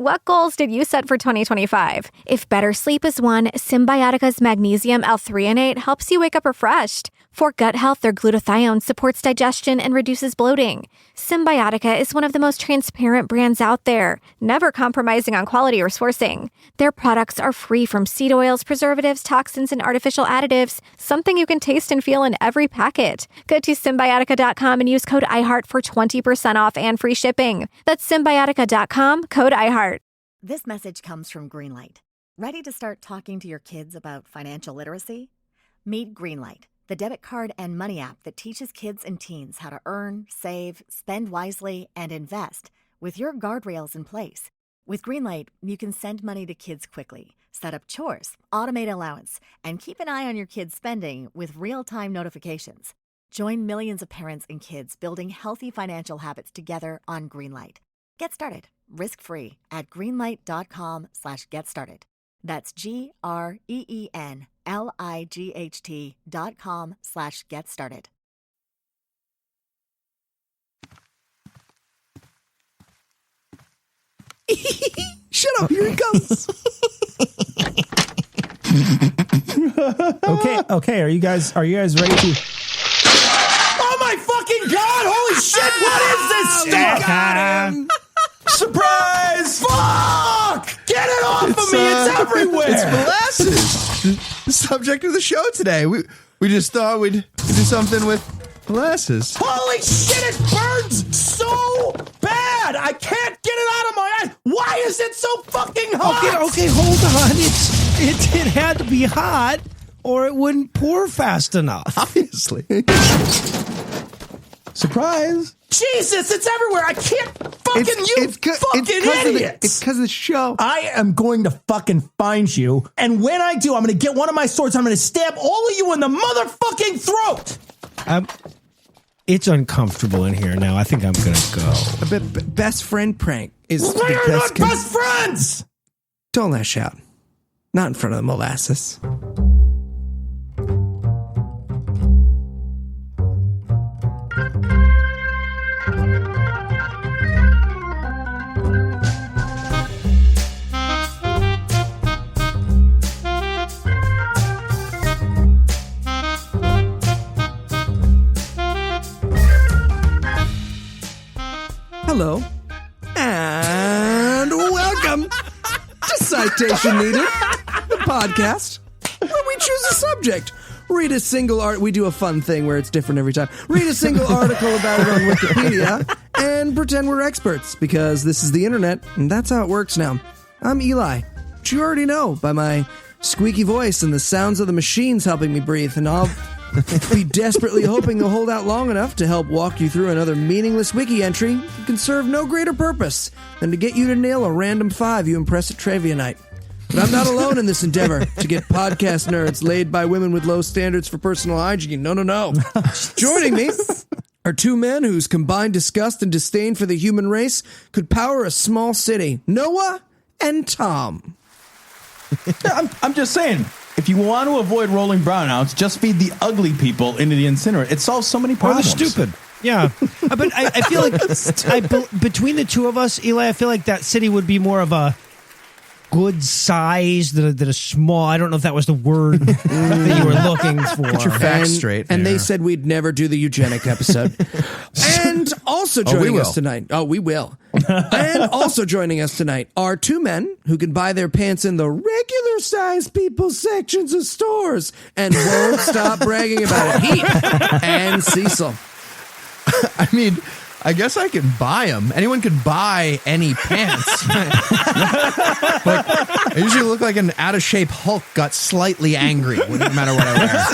What goals did you set for 2025? If better sleep is one, Symbiotica's magnesium L-threonate helps you wake up refreshed. For gut health, their glutathione supports digestion and reduces bloating. Symbiotica is one of the most transparent brands out there, never compromising on quality or sourcing. Their products are free from seed oils, preservatives, toxins, and artificial additives, something you can taste and feel in every packet. Go to Symbiotica.com and use code iHeart for 20% off and free shipping. That's Symbiotica.com, code iHeart. This message comes from Greenlight. Ready to start talking to your kids about financial literacy? Meet Greenlight, the debit card and money app that teaches kids and teens how to earn, save, spend wisely, and invest with your guardrails in place. With Greenlight, you can send money to kids quickly, set up chores, automate allowance, and keep an eye on your kids' spending with real-time notifications. Join millions of parents and kids building healthy financial habits together on Greenlight. Get started risk-free at greenlight.com/get started. That's GREENLIGHT.com/get started. Shut up, here he comes. Okay, are you guys ready to? Oh my fucking god, holy shit, what is this stuff? Got him. Surprise! Fuck! Get it off of me, it's everywhere! It's molasses. The subject of the show today. We just thought we'd do something with molasses. Holy shit, it burns so bad! I can't get it out of my eyes! Why is it so fucking hot? Okay, hold on. It had to be hot, or it wouldn't pour fast enough. Obviously. Surprise! Jesus, it's everywhere! I can't fucking It's because of the show. I am going to fucking find you, and when I do, I'm going to get one of my swords, I'm going to stab all of you in the motherfucking throat! It's uncomfortable in here now. I think I'm going to go. Best friend prank is We the are best. not best friends! Don't lash out. Not in front of the molasses. Hello, and welcome to Citation Needed, the podcast where we choose a subject. Read a single we do a fun thing where it's different every time. Read a single article about it on Wikipedia and pretend we're experts, because this is the internet, and that's how it works now. I'm Eli, which you already know by my squeaky voice and the sounds of the machines helping me breathe, and I'll be desperately hoping they'll hold out long enough to help walk you through another meaningless wiki entry that can serve no greater purpose than to get you to nail a random 5 you impress at trivia night. But I'm not alone in this endeavor to get podcast nerds laid by women with low standards for personal hygiene. No. Joining me are two men whose combined disgust and disdain for the human race could power a small city. Noah and Tom. I'm just saying, if you want to avoid rolling brownouts, just feed the ugly people into the incinerator. It solves so many problems. Or the stupid. Yeah. But I feel like between the two of us, Eli, I feel like that city would be more of a good size than a small. I don't know if that was the word that you were looking for. Get your facts straight. And they said we'd never do the eugenic episode. And also joining us tonight. Oh, we will. And also joining us tonight are two men who can buy their pants in the regular size people sections of stores and won't stop bragging about it. Heath and Cecil. I mean, I guess I can buy them. Anyone could buy any pants. Like, I usually look like an out-of-shape Hulk got slightly angry, no matter what I wear.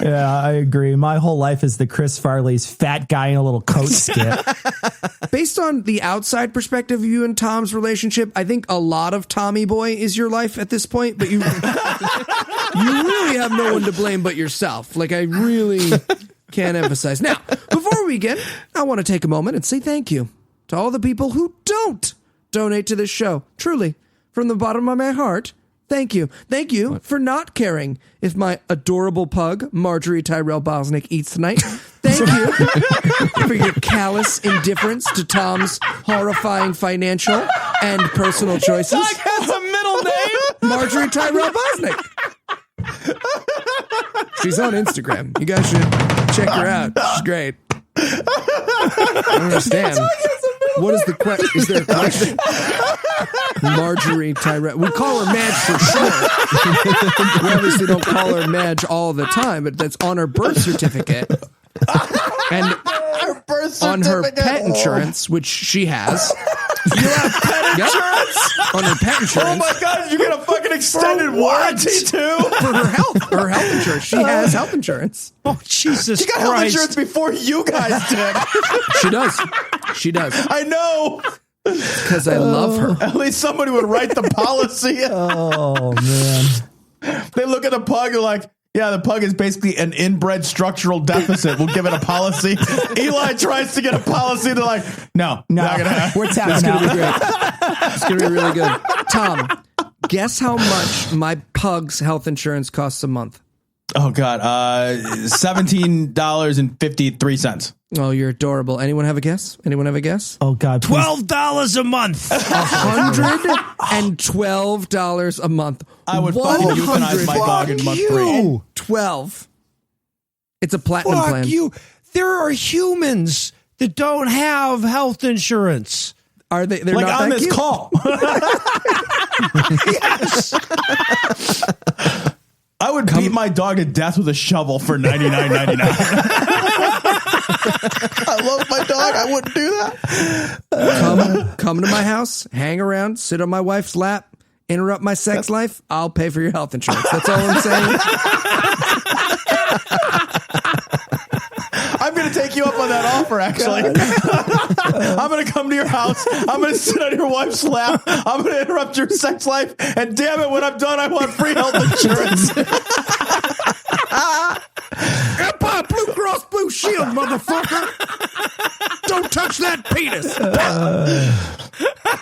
Yeah, I agree. My whole life is the Chris Farley's fat guy in a little coat skit. Based on the outside perspective of you and Tom's relationship, I think a lot of Tommy Boy is your life at this point, but you really have no one to blame but yourself. Like, I really can't emphasize. Now, before we begin, I want to take a moment and say thank you to all the people who don't donate to this show. Truly, from the bottom of my heart, Thank you. Thank you for not caring if my adorable pug, Marjorie Tyrell Bosnick, eats tonight. Thank you for your callous indifference to Tom's horrifying financial and personal choices. Dog has a middle name. Marjorie Tyrell Bosnick. She's on Instagram. You guys should check her out. She's great. I don't understand. What is the question? Is there a question? Marjorie Tyrell. We call her Madge for short. We obviously don't call her Madge all the time, but that's on her birth certificate. And Her birth on her certificate. pet insurance, which she has. You have pet Yep. insurance? On her pet Oh insurance. my God, you get a fucking extended warranty too? For her health insurance. She has health insurance. Oh, Jesus She got health Christ. insurance before you guys did. She does. She does. I know. Because I love her. At least somebody would write the policy. Oh, man. They look at the pug and like, yeah, the pug is basically an inbred structural deficit. We'll give it a policy. Eli tries to get a policy. They're like, no, not gonna happen. We're tapping It's going to be out. great. It's going to be really good. Tom, guess how much my pug's health insurance costs a month? Oh God, $17.53. Oh, you're adorable. Anyone have a guess? Oh, God. please. $12 a month. $112 a month. I would fucking euthanize my dog in month 3. 12. It's a platinum Fuck plan. you. There are humans that don't have health insurance. Are they? They're Like not on that this cute? call. Yes. I would beat my dog to death with a shovel for $99.99. I love my dog. I wouldn't do that. Come to my house, hang around, sit on my wife's lap, interrupt my sex life. I'll pay for your health insurance. That's all I'm saying. I'm going to take you up on that offer, actually. I'm going to come to your house. I'm going to sit on your wife's lap. I'm going to interrupt your sex life. And damn it, when I'm done, I want free health insurance. Empire Blue Cross Blue Shield, motherfucker! Don't touch that penis.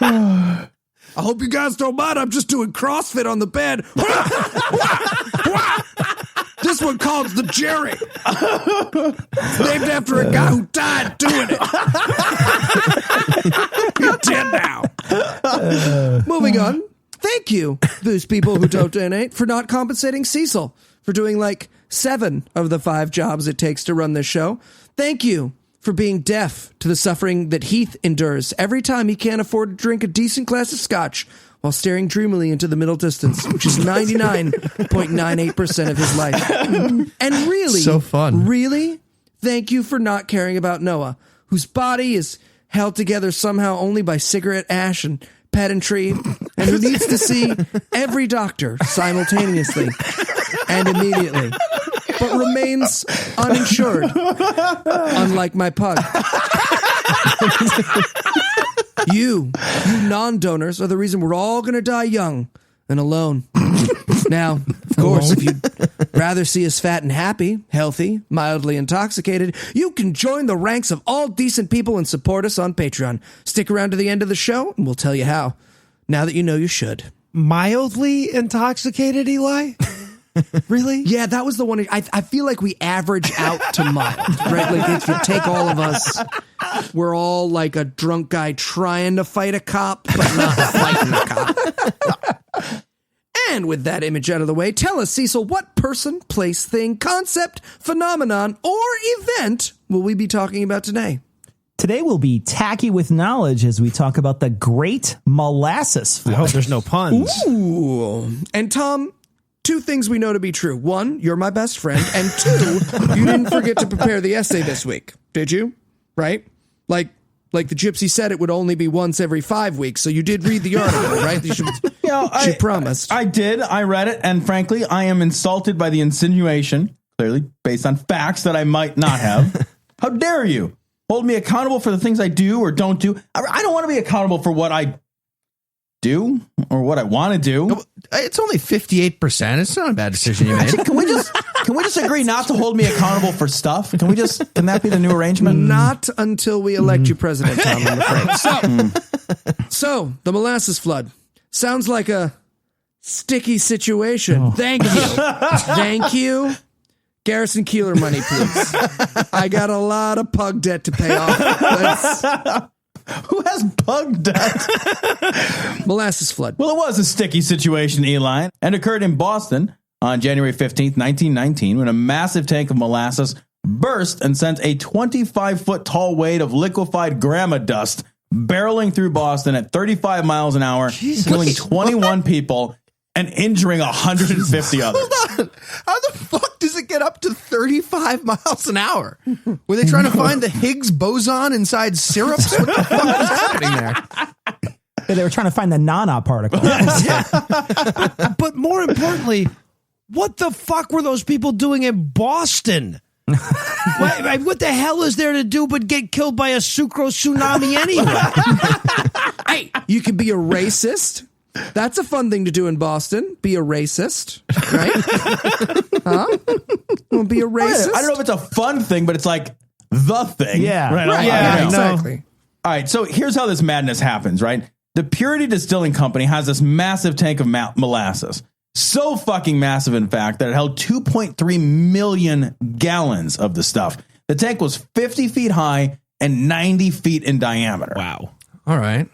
I hope you guys don't mind. I'm just doing CrossFit on the bed. This one called the Jerry. It's named after a guy who died doing it. He's dead now. Moving on. Thank you, those people who don't donate, for not compensating Cecil for doing like 7 of the 5 jobs it takes to run this show. Thank you for being deaf to the suffering that Heath endures every time he can't afford to drink a decent glass of scotch while staring dreamily into the middle distance, which is 99.98% of his life. And really, So fun. really, thank you for not caring about Noah, whose body is held together somehow only by cigarette ash and pedantry, and who needs to see every doctor simultaneously and immediately, but remains uninsured, unlike my pug. You non-donors are the reason we're all going to die young and alone. Now, of course, if you'd rather see us fat and happy, healthy, mildly intoxicated, you can join the ranks of all decent people and support us on Patreon. Stick around to the end of the show and we'll tell you how. Now that you know you should. Mildly intoxicated, Eli? Really? Yeah, that was the one. I feel like we average out to mild, right? Like if you take all of us, we're all like a drunk guy trying to fight a cop, but not fighting a cop. And with that image out of the way, tell us, Cecil, what person, place, thing, concept, phenomenon, or event will we be talking about today? Today we'll be tacky with knowledge as we talk about the Great Molasses I Flood. hope there's no puns. Ooh. And Tom, 2 things we know to be true. 1, you're my best friend. And 2, you didn't forget to prepare the essay this week. Did you? Right? Like the gypsy said, it would only be once every 5 weeks. So you did read the article, right? She promised. I did. I read it. And frankly, I am insulted by the insinuation, clearly based on facts that I might not have. How dare you hold me accountable for the things I do or don't do? I don't want to be accountable for what I do or what I want to do. It's only 58%. It's not a bad decision you made. Can we just agree not to hold me accountable for stuff? Can that be the new arrangement? Not until we elect you president, Tom, I'm afraid. So, the molasses flood sounds like a Sticky situation. Thank you. Thank you. Garrison Keeler money, please. I got a lot of pug debt to pay off. Who has pug debt? Molasses flood. Well, it was a sticky situation, Eli, and occurred in Boston on January 15th, 1919, when a massive tank of molasses burst and sent a 25-foot tall weight of liquefied grama dust barreling through Boston at 35 miles an hour, killing 21 people and injuring 150 others. Hold on. How the fuck does it get up to 35 miles an hour? Were they trying to find the Higgs boson inside syrups? What the fuck was happening there? Yeah, they were trying to find the nana particle. But more importantly, what the fuck were those people doing in Boston? What the hell is there to do but get killed by a sucrose tsunami anyway? Hey, you could be a racist. That's a fun thing to do in Boston. Be a racist, right? Huh? Well, be a racist. I don't know if it's a fun thing, but it's like the thing. Yeah. Right. Yeah, Exactly. All right, so here's how this madness happens, right? The Purity Distilling Company has this massive tank of molasses. So fucking massive, in fact, that it held 2.3 million gallons of the stuff. The tank was 50 feet high and 90 feet in diameter. Wow. All right.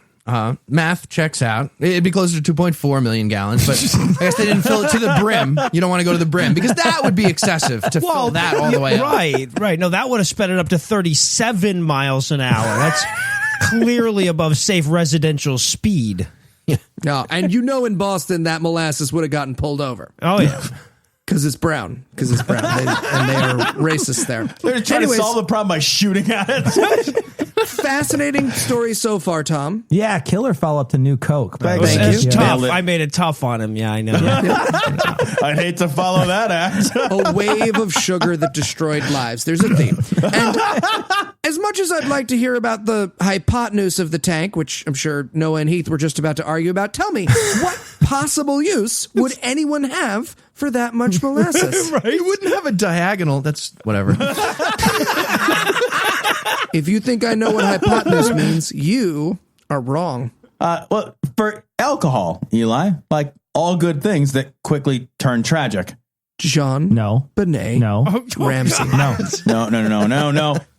Math checks out. It'd be closer to 2.4 million gallons, but I guess they didn't fill it to the brim. You don't want to go to the brim because that would be excessive to fill that all the way up. Right. No, that would have sped it up to 37 miles an hour. That's clearly above safe residential speed. No, and in Boston that molasses would have gotten pulled over. Oh, yeah. Because it's brown. And they are racist there. They're trying to solve the problem by shooting at it. Fascinating story so far, Tom. Yeah, Killer fell up to New Coke. Thank It's you. tough. I made it tough on him. Yeah, I know. I'd hate to follow that act. A wave of sugar that destroyed lives. There's a theme. And as much as I'd like to hear about the hypotenuse of the tank, which I'm sure Noah and Heath were just about to argue about, tell me, what possible use would anyone have for that much molasses? Right? You wouldn't have a diagonal. That's whatever. If you think I know what hypotenuse means, you are wrong. Well, for alcohol, Eli, like all good things that quickly turn tragic. Jean. No. Benet. No. Ramsey. No.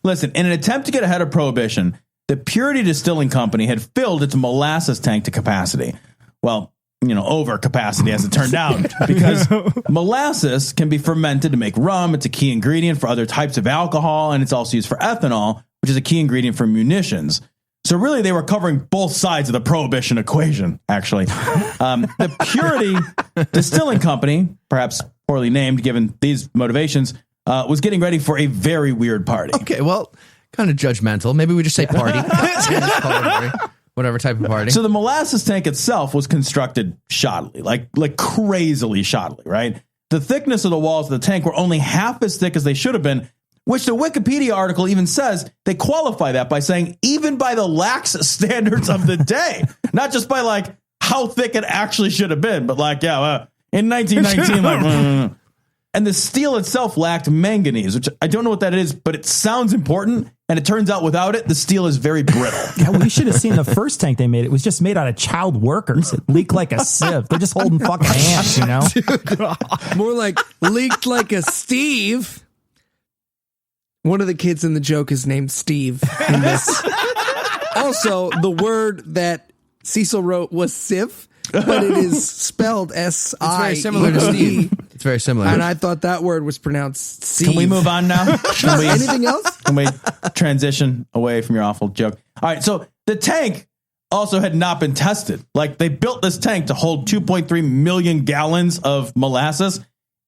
Listen, in an attempt to get ahead of Prohibition, the Purity Distilling Company had filled its molasses tank to capacity. Well, over capacity as it turned out, because molasses can be fermented to make rum. It's a key ingredient for other types of alcohol, and it's also used for ethanol, which is a key ingredient for munitions. So really, they were covering both sides of the Prohibition equation, actually. The Purity Distilling Company, perhaps poorly named given these motivations, was getting ready for a very weird party. Okay, well, kind of judgmental. Maybe we just say party. Whatever type of party. So the molasses tank itself was constructed shoddily, like crazily shoddily, right? The thickness of the walls of the tank were only half as thick as they should have been, which the Wikipedia article even says they qualify that by saying even by the lax standards of the day, not just by like how thick it actually should have been, but like, in 1919, and the steel itself lacked manganese, which I don't know what that is, but it sounds important. And it turns out without it, the steel is very brittle. Yeah, we should have seen the first tank they made. It was just made out of child workers. It leaked like a sieve. They're just holding fucking hands, More like leaked like a Steve. One of the kids in the joke is named Steve in this. Also, the word that Cecil wrote was sieve, but it is spelled S-I-E. It's very similar to Steve. It's very similar. And I thought that word was pronounced Steve. Can we move on now? Anything else? Can we transition away from your awful joke? All right, so the tank also had not been tested. Like, they built this tank to hold 2.3 million gallons of molasses,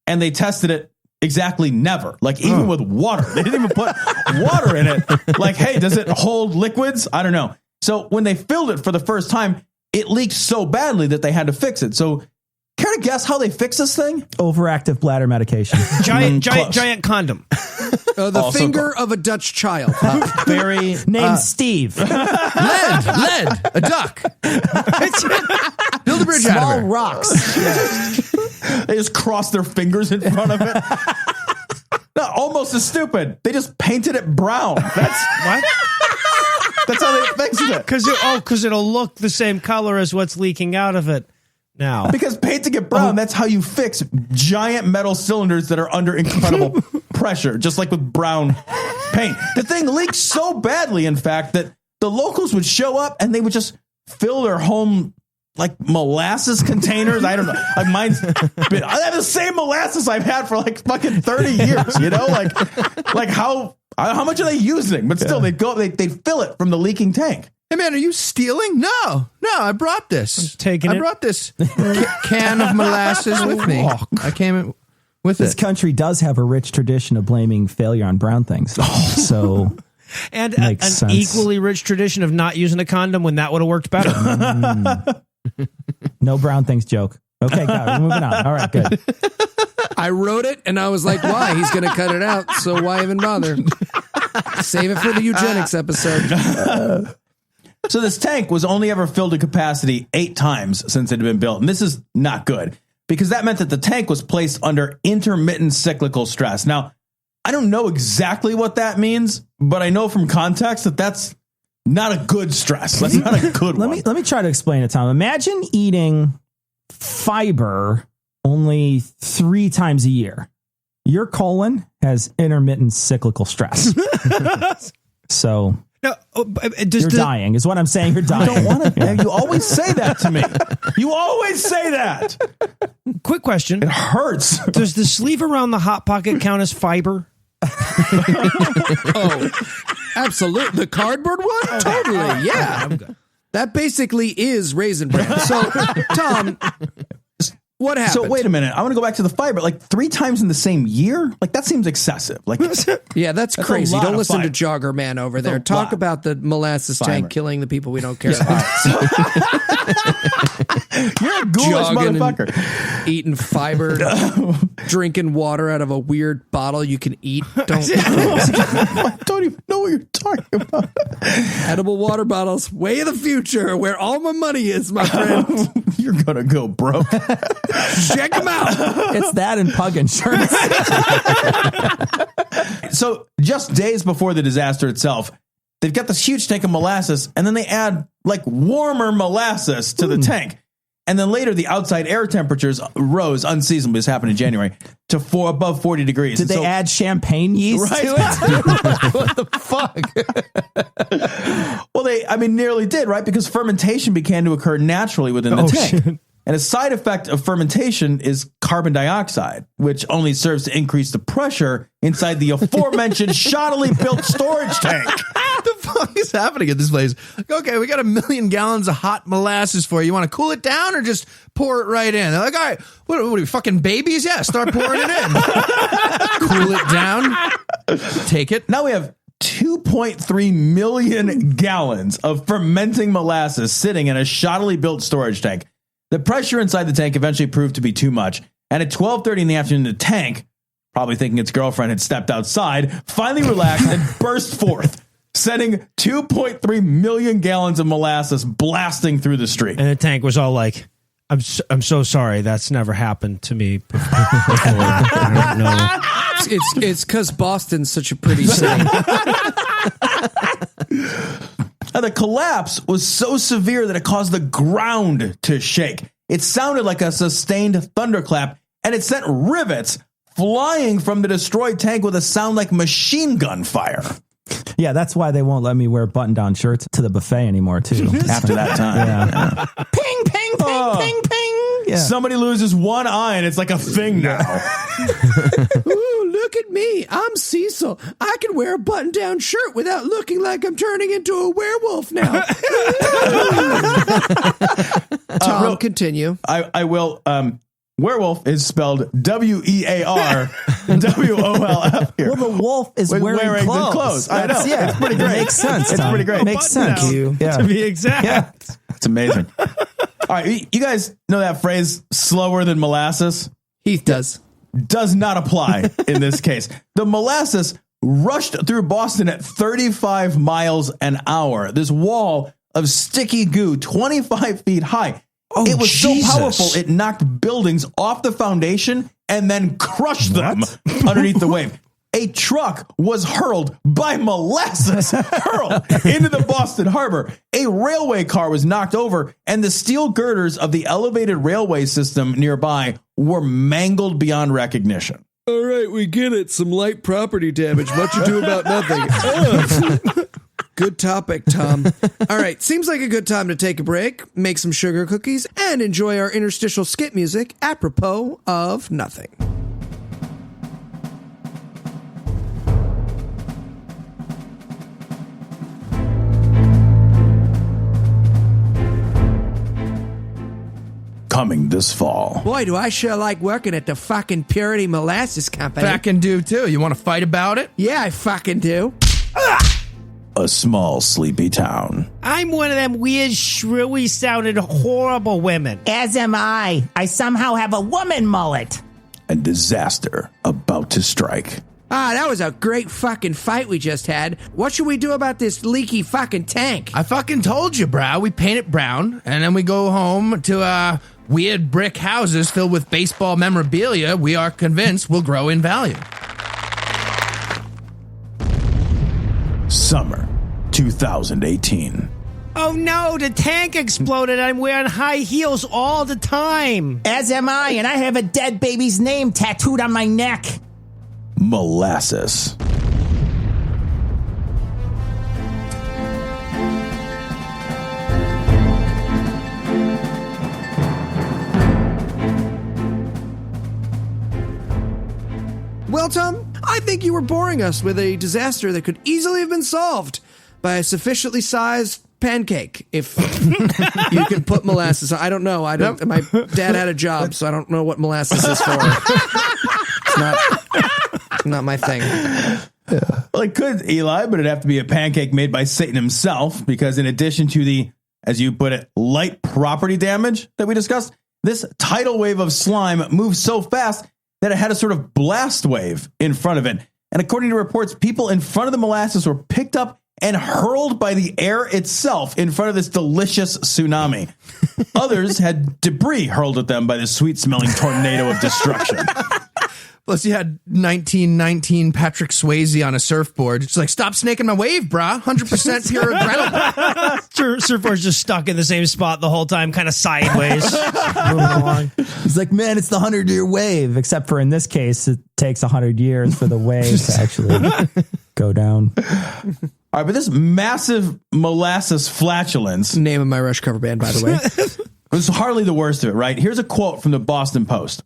and they tested it exactly never. Like, even with water. They didn't even put water in it. Like, hey, does it hold liquids? I don't know. So when they filled it for the first time, it leaked so badly that they had to fix it. So care to guess how they fixed this thing? Overactive bladder medication. Giant condom. The Also finger of a Dutch child. Very Named Steve. lead, a duck. Build a bridge out of Small her. rocks. They just crossed their fingers in front of it. No, almost as stupid. They just painted it brown. That's What? That's how they fixed it. Because it'll look the same color as what's leaking out of it. now. Because paint to get brown, that's how you fix giant metal cylinders that are under incredible pressure, just like with brown paint. The thing leaked so badly, in fact, that the locals would show up and they would just fill their home like molasses containers. I don't know. Like I have the same molasses I've had for like fucking 30 years, you know? Like how much are they using? But still, they'd fill it from the leaking tank. Hey man, are you stealing? No, I brought this. I brought this can of molasses with me. I came with This it. country does have a rich tradition of blaming failure on brown things. So, and an equally rich tradition of not using a condom when that would have worked better. No brown things joke. Okay, we're moving on. All right, good. I wrote it and I was like, why? He's going to cut it out. So why even bother? Save it for the eugenics episode. So this tank was only ever filled to capacity 8 times since it had been built. And this is not good because that meant that the tank was placed under intermittent cyclical stress. Now, I don't know exactly what that means, but I know from context that that's not a good stress. That's not a good one. Let me try to explain it, Tom. Imagine eating fiber only 3 times a year. Your colon has intermittent cyclical stress. So No, you're dying is what I'm saying. You're dying. I don't want to. You always say that to me. You always say that. Quick question. It hurts. Does the sleeve around the Hot Pocket count as fiber? Oh, absolutely. The cardboard one? Totally. Yeah. That basically is Raisin Bran. So, Tom, what happened? So wait a minute. I want to go back to the fiber. Like 3 times in the same year? Like that seems excessive. Like yeah, that's crazy. a lot Don't of listen to fiber. Jogger Man over there. a Talk lot. about the molasses Fiber. tank killing the people we don't care about. You're a ghoulish Jogging motherfucker. and eating fiber, drinking water out of a weird bottle you can eat. I don't even know what you're talking about. Edible water bottles, way of the future, where all my money is, my friend. You're gonna go broke. Check them out. It's that and pug insurance. So just days before the disaster itself, they've got this huge tank of molasses, and then they add like warmer molasses to the tank. And then later, the outside air temperatures rose unseasonably. This happened in January to above 40 degrees. Did they add champagne yeast to it? What the fuck? Well, they nearly did, right? Because fermentation began to occur naturally within the tank. Shit. And a side effect of fermentation is carbon dioxide, which only serves to increase the pressure inside the aforementioned shoddily built storage tank. What the fuck is happening at this place? Like, okay, we got 1 million gallons of hot molasses for you. You want to cool it down or just pour it right in? They're like, all right, what are we, fucking babies? Yeah, start pouring it in. Cool it down. Take it. Now we have 2.3 million gallons of fermenting molasses sitting in a shoddily built storage tank. The pressure inside the tank eventually proved to be too much. And at 12:30 in the afternoon, the tank, probably thinking its girlfriend had stepped outside, finally relaxed and burst forth, sending 2.3 million gallons of molasses blasting through the street. And the tank was all like, I'm so sorry. That's never happened to me before. I don't know. It's because Boston's such a pretty city. Now, the collapse was so severe that it caused the ground to shake. It sounded like a sustained thunderclap, and it sent rivets flying from the destroyed tank with a sound like machine gun fire. Yeah, that's why they won't let me wear button-down shirts to the buffet anymore, too. After that time. Yeah. Ping, ping, ping, ping, ping. Yeah. Somebody loses one eye and it's like a thing now. Ooh, look at me. I'm Cecil. I can wear a button-down shirt without looking like I'm turning into a werewolf now. Tom, continue. I will. Werewolf is spelled WEARWOLF here. Well, the wolf is wearing the clothes. I know. Yeah, It's pretty great. Makes sense. It's Tom. pretty great. Makes sense. To be exact. Yeah. It's amazing. All right, you guys know that phrase "slower than molasses"? Heath does. Does not apply in this case. The molasses rushed through Boston at 35 miles an hour. This wall of sticky goo, 25 feet high. Oh, it was Jesus. so powerful, it knocked buildings off the foundation and then crushed them underneath the wave. a truck was hurled by molasses hurled into the Boston Harbor. A railway car was knocked over, and the steel girders of the elevated railway system nearby were mangled beyond recognition. All right, we get it. Some light property damage. Much ado about nothing. Good topic, Tom. All right, seems like a good time to take a break, make some sugar cookies, and enjoy our interstitial skit music apropos of nothing. Coming this fall. Boy, do I sure like working at the fucking Purity Molasses Company. Fucking do too. You want to fight about it? Yeah, I fucking do. A small, sleepy town. I'm one of them weird, shrewy sounded horrible women. As am I. I somehow have a woman mullet. And disaster about to strike. Ah, that was a great fucking fight we just had. What should we do about this leaky fucking tank? I fucking told you, bro. We paint it brown, and then we go home to weird brick houses filled with baseball memorabilia we are convinced will grow in value. Summer 2018. Oh no, the tank exploded. I'm wearing high heels all the time. As am I, and I have a dead baby's name tattooed on my neck. Molasses. Well, Tom, I think you were boring us with a disaster that could easily have been solved by a sufficiently sized pancake. If you could put molasses on. I don't know. My dad had a job, so I don't know what molasses is for. It's not my thing. Well, it could, Eli, but it'd have to be a pancake made by Satan himself, because in addition to the, as you put it, light property damage that we discussed, this tidal wave of slime moved so fast that it had a sort of blast wave in front of it. And according to reports, people in front of the molasses were picked up and hurled by the air itself in front of this delicious tsunami. Others had debris hurled at them by the sweet-smelling tornado of destruction. Plus, you had 1919 Patrick Swayze on a surfboard. It's like, stop snaking my wave, brah. 100% pure adrenaline. Surfboard's just stuck in the same spot the whole time, kind of sideways, moving along. He's like, man, it's the 100-year wave. Except for in this case, it takes 100 years for the wave to actually go down. All right, but this massive molasses flatulence Name of my Rush cover band, by the way. was hardly the worst of it, right? Here's a quote from the Boston Post.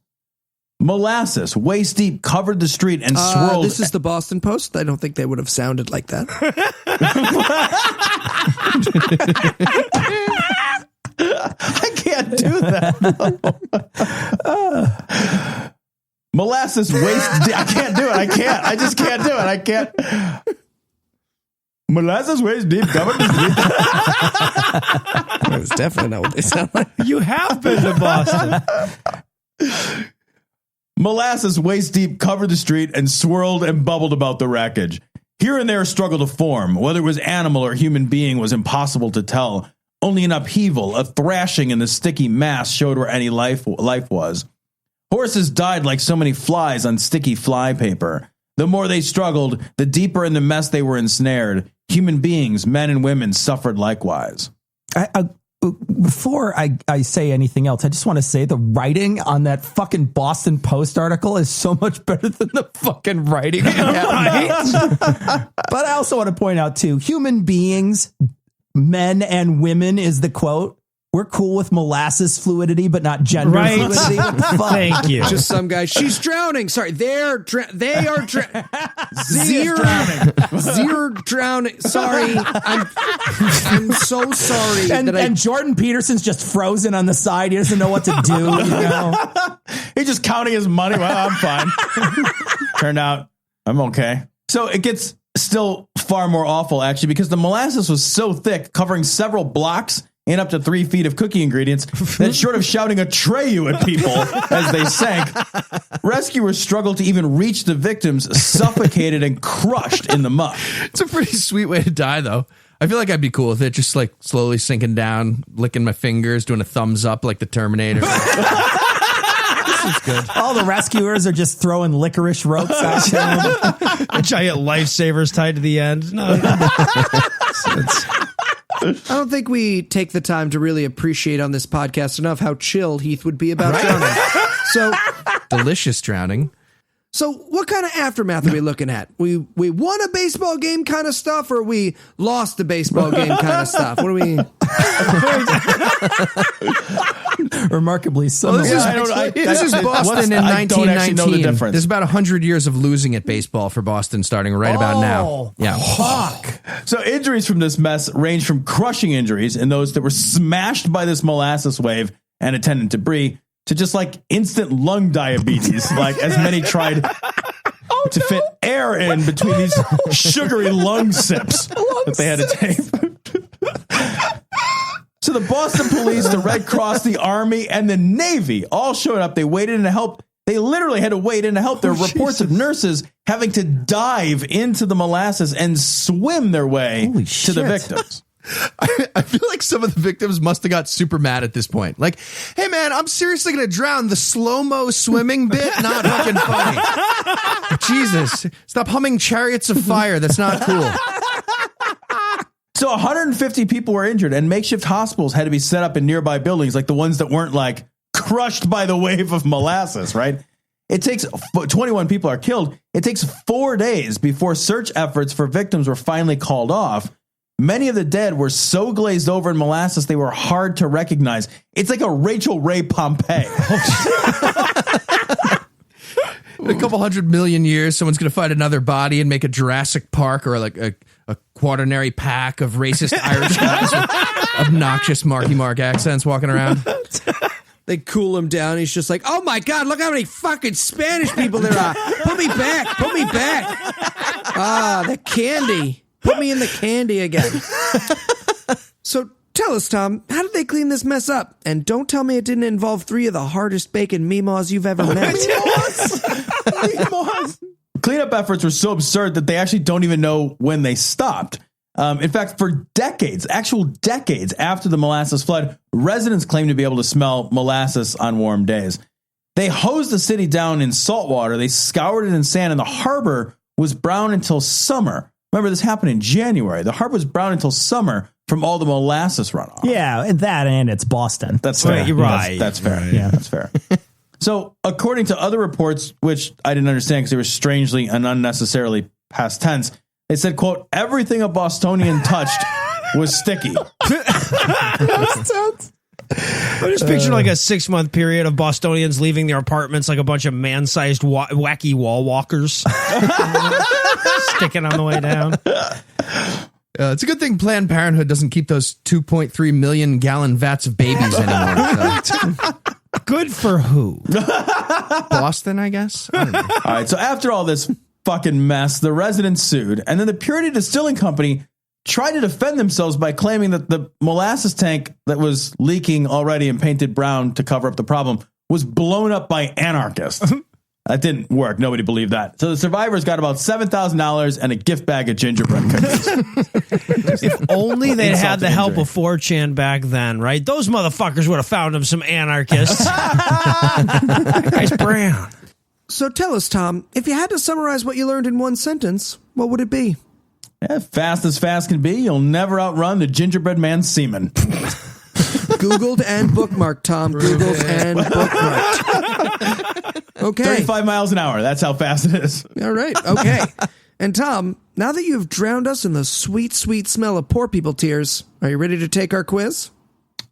Molasses, waist deep, covered the street and swirled. This is the Boston Post. I don't think they would have sounded like that. I can't do that. Molasses, waist deep. I can't do it. I just can't do it. I can't. Molasses, waist deep, covered the street. That's definitely not what they sound like. You have been to Boston. Molasses waist deep covered the street and swirled and bubbled about the wreckage. Here and there a struggle to form. Whether it was animal or human being was impossible to tell. Only an upheaval, a thrashing in the sticky mass showed where any life was. Horses died like so many flies on sticky fly paper. The more they struggled, the deeper in the mess they were ensnared. Human beings, men and women, suffered likewise. Before I say anything else, I just want to say the writing on that fucking Boston Post article is so much better than the fucking writing. Right? But I also want to point out, too, human beings, men and women is the quote. We're cool with molasses fluidity, but not gender fluidity. What the fuck? Thank you. Just some guy. She's drowning. Sorry, they are drowning. Zero drowning. Sorry, I'm so sorry. And Jordan Peterson's just frozen on the side. He doesn't know what to do. You know? He's just counting his money. Well, I'm fine. Turned out I'm okay. So it gets still far more awful, actually, because the molasses was so thick, covering several blocks and up to 3 feet of cookie ingredients, that short of shouting Atreyu at people as they sank, rescuers struggled to even reach the victims, suffocated and crushed in the muck. It's a pretty sweet way to die, though. I feel like I'd be cool with it, just like slowly sinking down, licking my fingers, doing a thumbs up like the Terminator. That's good. All the rescuers are just throwing licorice ropes at him. Giant lifesavers tied to the end. No. I don't think we take the time to really appreciate on this podcast enough how chill Heath would be about drowning. So Delicious drowning. So what kind of aftermath are we looking at? We won a baseball game kind of stuff, or we lost the baseball game kind of stuff? What do we? Remarkably similar. This is Boston in I don't actually know the 1919. difference. There's about 100 years of losing at baseball for Boston starting right about now. Yeah. Fuck. So injuries from this mess range from crushing injuries in those that were smashed by this molasses wave and attendant debris to just like instant lung diabetes, like as many tried to fit air in between these sugary lung sips that they had to take. So the Boston police, the Red Cross, the Army, and the Navy all showed up. They waited in to help. They literally had to wade in to help. There were reports of nurses having to dive into the molasses and swim their way to the victims. I feel like some of the victims must have got super mad at this point. Like, hey man, I'm seriously going to drown. The slow-mo swimming bit, not fucking funny. Jesus, stop humming Chariots of Fire. That's not cool. So 150 people were injured, and makeshift hospitals had to be set up in nearby buildings, like the ones that weren't like crushed by the wave of molasses, right? It takes 21 people are killed. It takes 4 days before search efforts for victims were finally called off. Many of the dead were so glazed over in molasses, they were hard to recognize. It's like a Rachel Ray Pompeii. In a couple 100 million years, someone's going to find another body and make a Jurassic Park or like a quaternary pack of racist Irish guys with obnoxious Marky Mark accents walking around. They cool him down. He's just like, oh my God, look how many fucking Spanish people there are. Put me back. Put me back. Ah, the candy. Put me in the candy again. So tell us, Tom, how did they clean this mess up? And don't tell me it didn't involve 3 of the hardest bacon meemaws you've ever met. Cleanup efforts were so absurd that they actually don't even know when they stopped. In fact, for decades, actual decades after the molasses flood, residents claimed to be able to smell molasses on warm days. They hosed the city down in salt water. They scoured it in sand, and the harbor was brown until summer. Remember, this happened in January. The harbor was brown until summer from all the molasses runoff. Yeah, and it's Boston. That's fair. You're right. That's fair. Right. Yeah, that's fair. So, according to other reports, which I didn't understand because they were strangely and unnecessarily past tense, they said, quote, everything a Bostonian touched was sticky. I just pictured like a 6-month period of Bostonians leaving their apartments like a bunch of man-sized wacky wall walkers sticking on the way down. It's a good thing Planned Parenthood doesn't keep those 2.3 million gallon vats of babies anymore. So. Good for who? Boston, I guess. I don't know. All right. So after all this fucking mess, the residents sued, and then the Purity Distilling Company tried to defend themselves by claiming that the molasses tank that was leaking already and painted brown to cover up the problem was blown up by anarchists. That didn't work. Nobody believed that. So the survivors got about $7,000 and a gift bag of gingerbread cookies. If only they'd Insult had the to help injury. of 4chan back then, right? Those motherfuckers would have found them some anarchists. That guy's brown. So tell us, Tom, if you had to summarize what you learned in one sentence, what would it be? Yeah, fast as fast can be, you'll never outrun the gingerbread man's semen. Googled and bookmarked, Tom. Googled and bookmarked. Okay. 35 miles an hour. That's how fast it is. All right. Okay. And Tom, now that you've drowned us in the sweet, sweet smell of poor people tears, are you ready to take our quiz?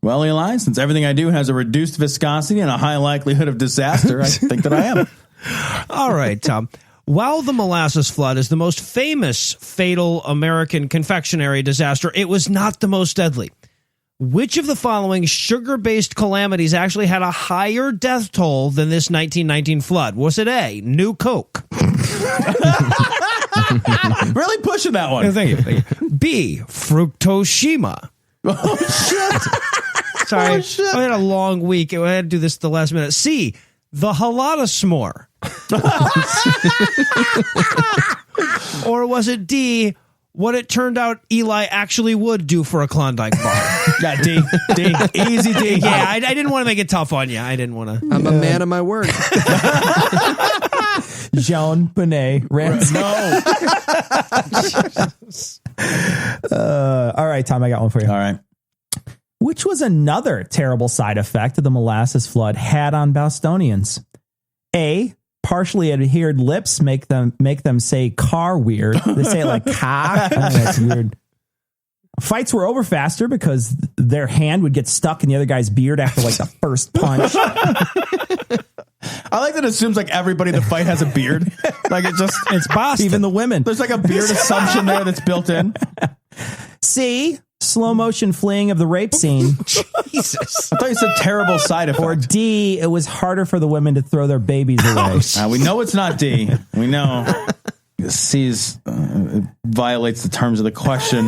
Well, Eli, since everything I do has a reduced viscosity and a high likelihood of disaster, I think that I am. All right, Tom. While the molasses flood is the most famous fatal American confectionery disaster, it was not the most deadly. Which of the following sugar-based calamities actually had a higher death toll than this 1919 flood? Was it A, New Coke? Really pushing that one. Thank you. B, Fructoshima. Oh, shit. Sorry, Oh, shit. I had a long week. I had to do this at the last minute. C, the Halada s'more. Or was it D, what it turned out Eli actually would do for a Klondike bar. Yeah, D. Easy D. Yeah, I didn't want to make it tough on you. I didn't want to. I'm a man of my word. Jean Benet Ramsey. No. All right, Tom, I got one for you. All right. Which was another terrible side effect of the molasses flood had on Bostonians? A, partially adhered lips make them say car weird. They say it like car. That's weird. Fights were over faster because their hand would get stuck in the other guy's beard after like the first punch. I like that it assumes like everybody in the fight has a beard. Like it's Boston. Even the women. There's like a beard assumption there that's built in. C, slow motion fleeing of the rape scene. Jesus. I thought you said terrible side effect. Or D, it was harder for the women to throw their babies away. We know it's not D. We know. C violates the terms of the question.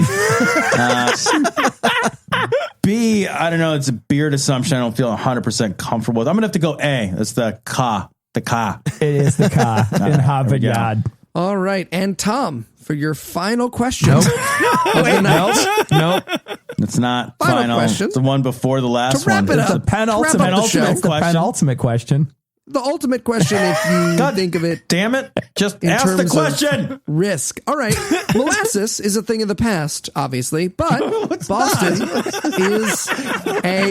B, I don't know. It's a beard assumption. I don't feel 100% comfortable with. I'm going to have to go A. That's the ka. The ka. It is the ka in Harvard Yard. All right. And Tom, for your final question. Nope. Nope. It's not Final final. question. It's the one before the last To wrap one. it It's the up. penultimate, Wrap up the show. it's the question. penultimate question. The ultimate question, if you God think of it Damn it. Just in ask the terms of question. risk. All right. Molasses is a thing of the past, obviously, but Boston is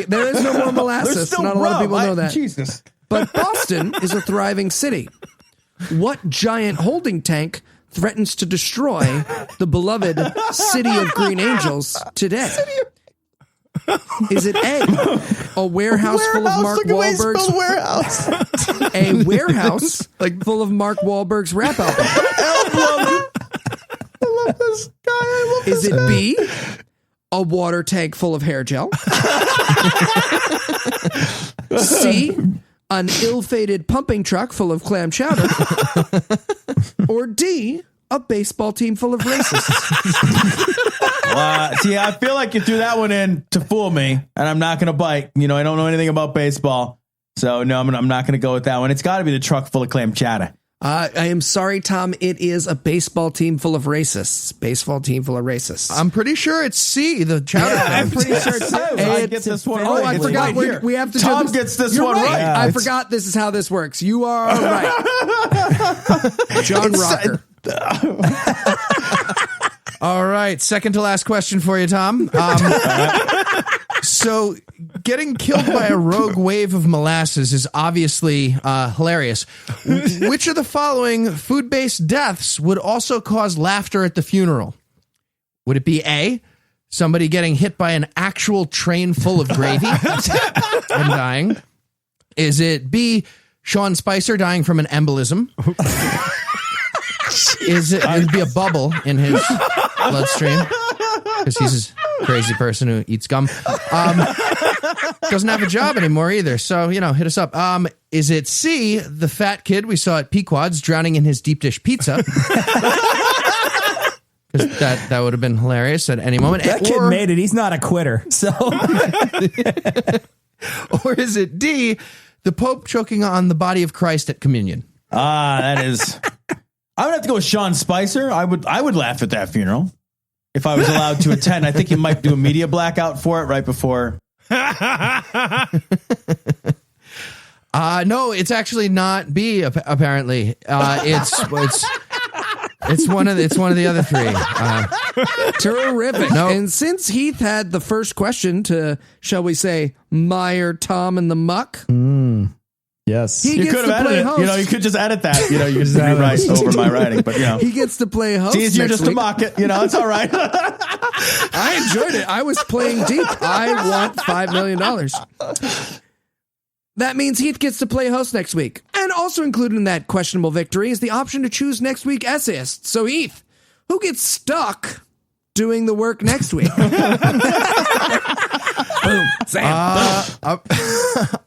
there is no more molasses. Not a lot of people know that. Jesus. But Boston is a thriving city. What giant holding tank threatens to destroy the beloved city of Green Angels today? Is it A, warehouse full of Mark Wahlberg's warehouse. a warehouse full of Mark Wahlberg's rap album? I love this guy. Is it B, a water tank full of hair gel? C, an ill-fated pumping truck full of clam chowder? Or D, a baseball team full of racists? See, I feel like you threw that one in to fool me, and I'm not going to bite. You know, I don't know anything about baseball, so no, I'm not going to go with that one. It's got to be the truck full of clam chowder. I am sorry, Tom. It is a baseball team full of racists. Baseball team full of racists. I'm pretty sure it's C, the chowder. I'm pretty sure it's I get this one Oh, right. I It's forgot. right here. We have to do Tom this. gets this You're one right. Yeah, I forgot this is how this works. You are right. John Rocker. All right, second to last question for you, Tom. So, getting killed by a rogue wave of molasses is obviously hilarious. Which of the following food-based deaths would also cause laughter at the funeral? Would it be A, somebody getting hit by an actual train full of gravy and dying? Is it B, Sean Spicer dying from an embolism? It'd be a bubble in his bloodstream because he's a crazy person who eats gum. Doesn't have a job anymore either. So, hit us up. Is it C, the fat kid we saw at Pequod's drowning in his deep dish pizza? Because that would have been hilarious at any moment. That kid made it. He's not a quitter. So, or is it D, the Pope choking on the body of Christ at communion? That is. I would have to go with Sean Spicer. I would laugh at that funeral if I was allowed to attend. I think he might do a media blackout for it right before. No, it's actually not B. Apparently, it's one of the other three. Terrific. No. And since Heath had the first question to, shall we say, mire Tom in the muck, yes. he You gets could to have play edited it. host. You could just edit that. You could just rewrite over my writing. But He gets to play host. it's easier next just to week. mock it. It's all right. I enjoyed it. I was playing deep. I want $5 million. That means Heath gets to play host next week. And also included in that questionable victory is the option to choose next week essayist. So Heath, who gets stuck doing the work next week? Boom. Sam.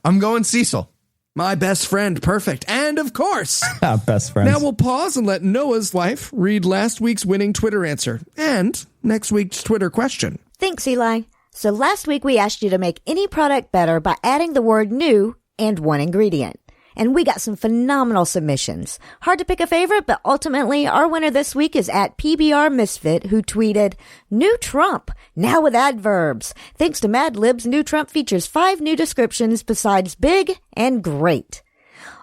I'm going Cecil. My best friend. Perfect. And of course, Best friends. now we'll pause and let Noah's wife read last week's winning Twitter answer and next week's Twitter question. Thanks, Eli. So last week we asked you to make any product better by adding the word new and one ingredient. And we got some phenomenal submissions. Hard to pick a favorite, but ultimately our winner this week is at PBR Misfit, who tweeted, "New Trump, now with adverbs. Thanks to Mad Libs, New Trump features 5 new descriptions besides big and great."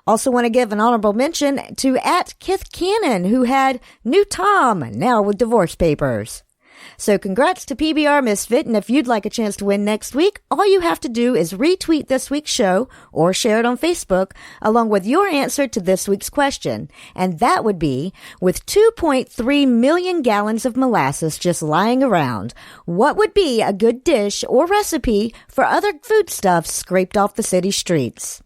Also want to give an honorable mention to at Kith Cannon, who had "New Tom, now with divorce papers." So congrats to PBR Misfit, and if you'd like a chance to win next week, all you have to do is retweet this week's show or share it on Facebook along with your answer to this week's question. And that would be, with 2.3 million gallons of molasses just lying around, what would be a good dish or recipe for other foodstuffs scraped off the city streets?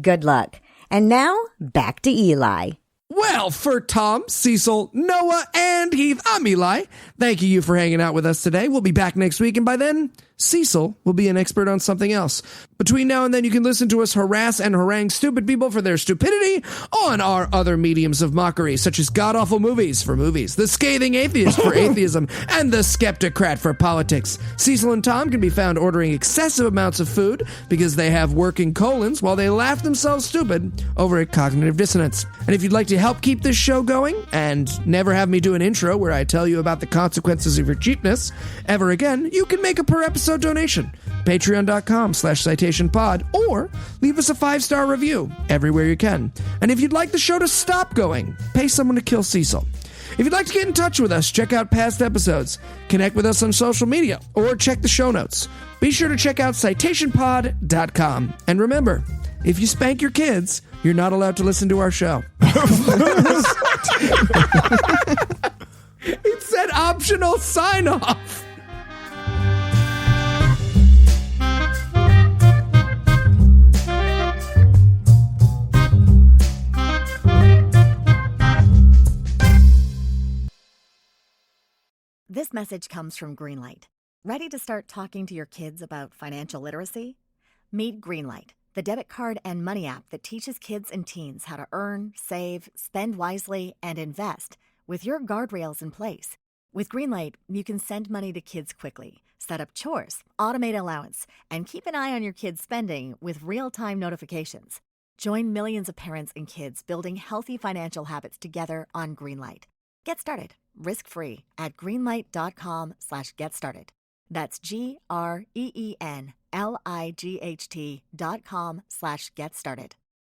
Good luck. And now, back to Eli. Well, for Tom, Cecil, Noah, and Heath, I'm Eli. Thank you for hanging out with us today. We'll be back next week, and by then, Cecil will be an expert on something else. Between now and then, you can listen to us harass and harangue stupid people for their stupidity on our other mediums of mockery, such as god-awful movies for movies, the scathing atheist for atheism, and the skeptocrat for politics. Cecil and Tom can be found ordering excessive amounts of food because they have working colons while they laugh themselves stupid over a cognitive dissonance. And if you'd like to help keep this show going and never have me do an intro where I tell you about the consequences of your cheapness ever again, you can make a per episode donation. Patreon.com/citationpod, or leave us a 5-star review everywhere you can. And if you'd like the show to stop going, pay someone to kill Cecil. If you'd like to get in touch with us, check out past episodes, connect with us on social media, or check the show notes. Be sure to check out citationpod.com. And remember, if you spank your kids, you're not allowed to listen to our show. It said optional sign-off. This message comes from Greenlight. Ready to start talking to your kids about financial literacy? Meet Greenlight, the debit card and money app that teaches kids and teens how to earn, save, spend wisely, and invest with your guardrails in place. With Greenlight, you can send money to kids quickly, set up chores, automate allowance, and keep an eye on your kids' spending with real-time notifications. Join millions of parents and kids building healthy financial habits together on Greenlight. Get started risk-free at greenlight.com/get-started. That's GREENLIGHT.com/get-started.